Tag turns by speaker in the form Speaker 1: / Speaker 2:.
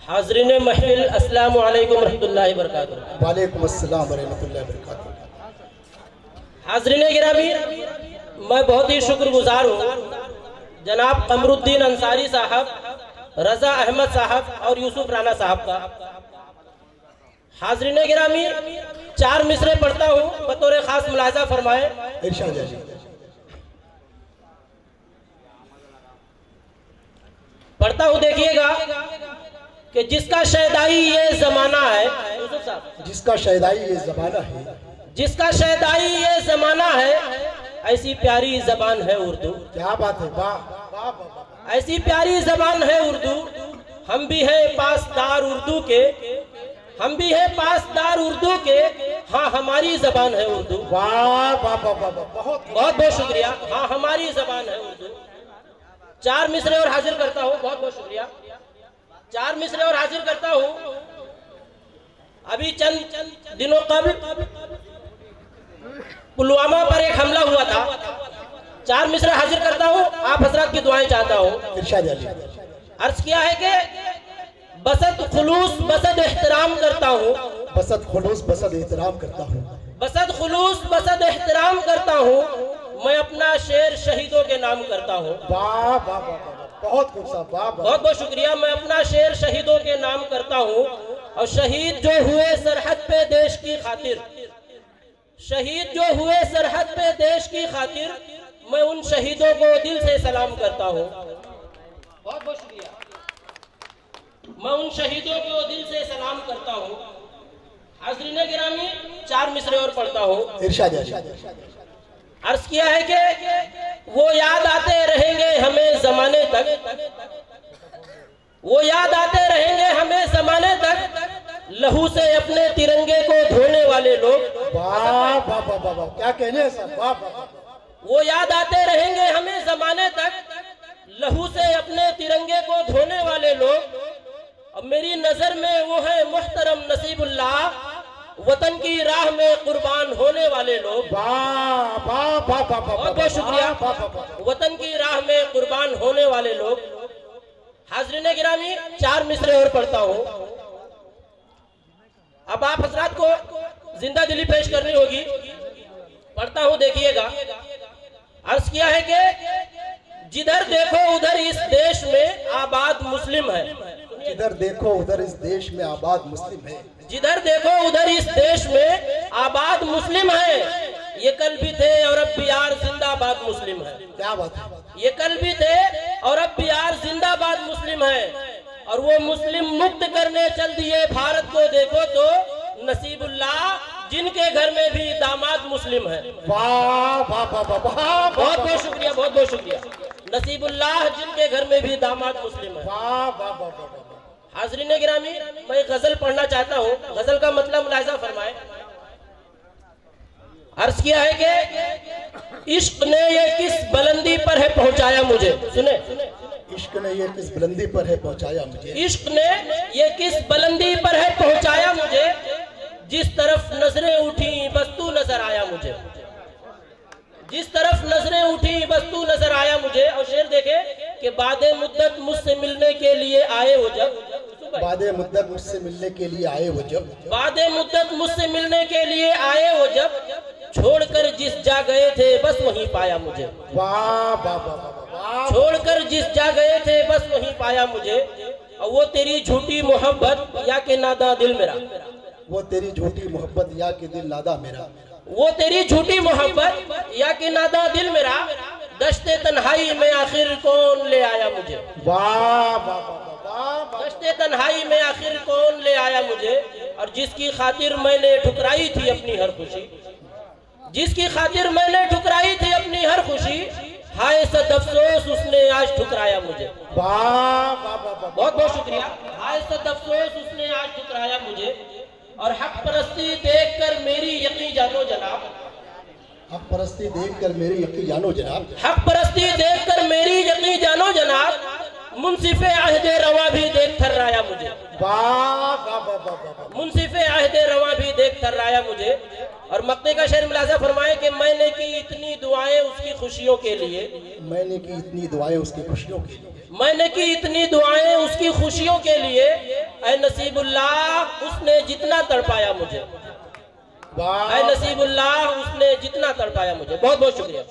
Speaker 1: हाज़रीन महफिल अस्सलामु अलैकुम रहमतुल्लाहि व बरकातुहू।
Speaker 2: वालेकुम अस्सलाम व रहमतुल्लाहि व बरकातुहू।
Speaker 1: हाज़रीन गिरामी, मैं बहुत ही शुक्रगुजार हूँ जनाब कमरुद्दीन अंसारी साहब, रजा अहमद साहब और यूसुफ राना साहब का। हाज़रीन गिरामी, 4 मिसरे पढ़ता हूँ, बतौर खास मुलाजा फरमाए।
Speaker 2: इरशाद जी।
Speaker 1: पढ़ता हूँ, देखिएगा कि जिसका शैदाई ये जमाना है, यूसुफ साहब,
Speaker 2: जिसका शैदाई ये जमाना है,
Speaker 1: जिसका शैदाई ये जमाना है, ऐसी प्यारी जबान है उर्दू।
Speaker 2: क्या बात है, वाह वाह वाह।
Speaker 1: ऐसी प्यारी जबान है उर्दू, हम भी हैं पासदार उर्दू के, हम भी हैं पासदार उर्दू के, हाँ हमारी जबान है उर्दू।
Speaker 2: वाह वाह वाह वाह, बहुत
Speaker 1: बहुत शुक्रिया। हाँ हमारी जबान है उर्दू। 4 मिसरे और हाजिर करता हूँ, बहुत बहुत शुक्रिया। 4 मिसरे और हाजिर करता हूँ। अभी चंद दिनों कबल पुलवामा पर एक हमला हुआ था। 4 मिसरे हाजिर करता हूँ, आप हजरत की दुआएं चाहता हूँ।
Speaker 2: इरशाद जी।
Speaker 1: अर्ज किया है कि बसत खुलूस बसत एहतराम करता हूँ,
Speaker 2: बसत खुलूस बसत एहतराम करता हूँ,
Speaker 1: बसत खुलूस बसत एहतराम करता हूँ। मैं अपना शेर शहीदों के नाम करता हूँ।
Speaker 2: वाह वाह वाह वाह, बहुत खूब साहब, वाह वाह।
Speaker 1: बहुत बहुत शुक्रिया। मैं अपना शेर शहीदों के नाम करता हूँ, और शहीद जो हुए सरहद पे देश की खातिर, शहीद जो हुए सरहद पे देश की खातिर, मैं उन शहीदों को दिल से सलाम करता हूँ। बहुत बहुत शुक्रिया। मैं उन शहीदों को दिल से सलाम करता हूँ। हाज़रीन गिरामी, 4 मिसरे और पढ़ता हूँ।
Speaker 2: इरशाद जी।
Speaker 1: अर्ज किया है कि वो याद आते रहेंगे हमें जमाने तक, वो याद आते रहेंगे हमें जमाने तक, लहू से अपने तिरंगे को धोने वाले लोग।
Speaker 2: वाह वाह वाह वाह, क्या कहने हैं साहब, वाह वाह।
Speaker 1: वो याद आते रहेंगे हमें जमाने तक, लहू से अपने तिरंगे को धोने वाले लोग। अब मेरी नजर में वो है मुहतरम नसीबुल्लाह, वतन की राह में कुर्बान होने वाले लोग।
Speaker 2: वाह वाह वाह वाह,
Speaker 1: बहुत बहुत शुक्रिया। वतन की राह में कुर्बान होने वाले लोग। हाज़रीन गिरामी, 4 मिसरे और पढ़ता हूँ। अब आप हजरात को जिंदा दिली पेश करनी होगी। पढ़ता हूँ, देखिएगा। अर्ज किया है कि जिधर देखो उधर इस देश में आबाद मुस्लिम है,
Speaker 2: जिधर देखो उधर इस देश में आबाद मुस्लिम है,
Speaker 1: जिधर देखो उधर इस देश में आबाद मुस्लिम है। ये कल भी थे और अब भी यार जिंदाबाद मुस्लिम है।
Speaker 2: क्या बात है।
Speaker 1: ये कल भी थे और अब भी यार जिंदाबाद मुस्लिम है। और वो मुस्लिम मुक्त करने चल दिए भारत को, देखो तो नसीबुल्लाह जिनके घर में भी दामाद मुस्लिम है।
Speaker 2: वाह वाह वाह वाह,
Speaker 1: बहुत बहुत शुक्रिया, बहुत बहुत शुक्रिया। नसीबुल्लाह जिनके घर में भी दामाद मुस्लिम है।
Speaker 2: वाह वाह वाह।
Speaker 1: हाज़रीन गिरामी, मैं गजल पढ़ना चाहता हूँ। गजल का मतलब मुलाहिजा फरमाए। अर्ज किया है कि इश्क ने ये किस बुलंदी पर है पहुंचाया मुझे। सुने,
Speaker 2: इश्क ने ये किस बुलंदी पर है पहुंचाया मुझे,
Speaker 1: इश्क ने ये किस बुलंदी पर है पहुंचाया मुझे, जिस तरफ नजरें उठी बस तू नजर आया मुझे, जिस तरफ नजरें उठी बस तू नजर आया मुझे। और शेर देखे कि बादे मुद्दत मुझसे मिलने के लिए आए वो जब,
Speaker 2: बादे मुद्दत मुझसे मिलने के लिए आए वो जब,
Speaker 1: बादे मुद्दत मुझसे मिलने के लिए आए वो जब, छोड़कर जिस जा गए थे बस वहीं पाया मुझे।
Speaker 2: वाह वाह वाह,
Speaker 1: छोड़कर जिस जा गए थे बस वहीं पाया मुझे। और वो तेरी झूठी मोहब्बत या के नादा दिल मेरा,
Speaker 2: वो तेरी झूठी मोहब्बत या के दिल नादा मेरा,
Speaker 1: वो तेरी झूठी मोहब्बत या के नादा दिल मेरा, दश्ते तन्हाई में आखिर कौन ले आया मुझे।
Speaker 2: वाह वाह वाह,
Speaker 1: दश्ते तन्हाई में आखिर कौन ले आया मुझे। और जिसकी खातिर मैंने ठुकराई थी अपनी हर खुशी, जिसकी खातिर मैंने ठुकराई थी अपनी हर खुशी, हाय सद अफसोस उसने आज ठुकराया मुझे।
Speaker 2: वाह वाह वाह,
Speaker 1: बहुत बहुत शुक्रिया। हाय सद अफसोस उसने आज ठुकराया मुझे। और हक परस्ती देख कर मेरी यकीन जानो जनाब,
Speaker 2: हक परस्ती देख कर मेरी यकीन जानो जनाब,
Speaker 1: हक परस्ती देख कर मेरी यकीन जानो जनाब, मुंसिफे अहदे रवा भी देख थर्राया मुझे।
Speaker 2: वाह वाह वाह वाह,
Speaker 1: मुंसिफे अहदे रवा भी देख थर्राया मुझे। और मक्ते का शेर मुलाजा फरमाए कि मैंने की इतनी दुआएं उसकी खुशियों के लिए,
Speaker 2: मैंने की इतनी दुआएं उसकी खुशियों के लिए,
Speaker 1: मैंने की इतनी दुआएं उसकी खुशियों के लिए, ऐ नसीबुल्लाह उसने जितना तड़पाया मुझे, ऐ नसीबुल्लाह उसने जितना तड़पाया मुझे। बहुत बहुत शुक्रिया।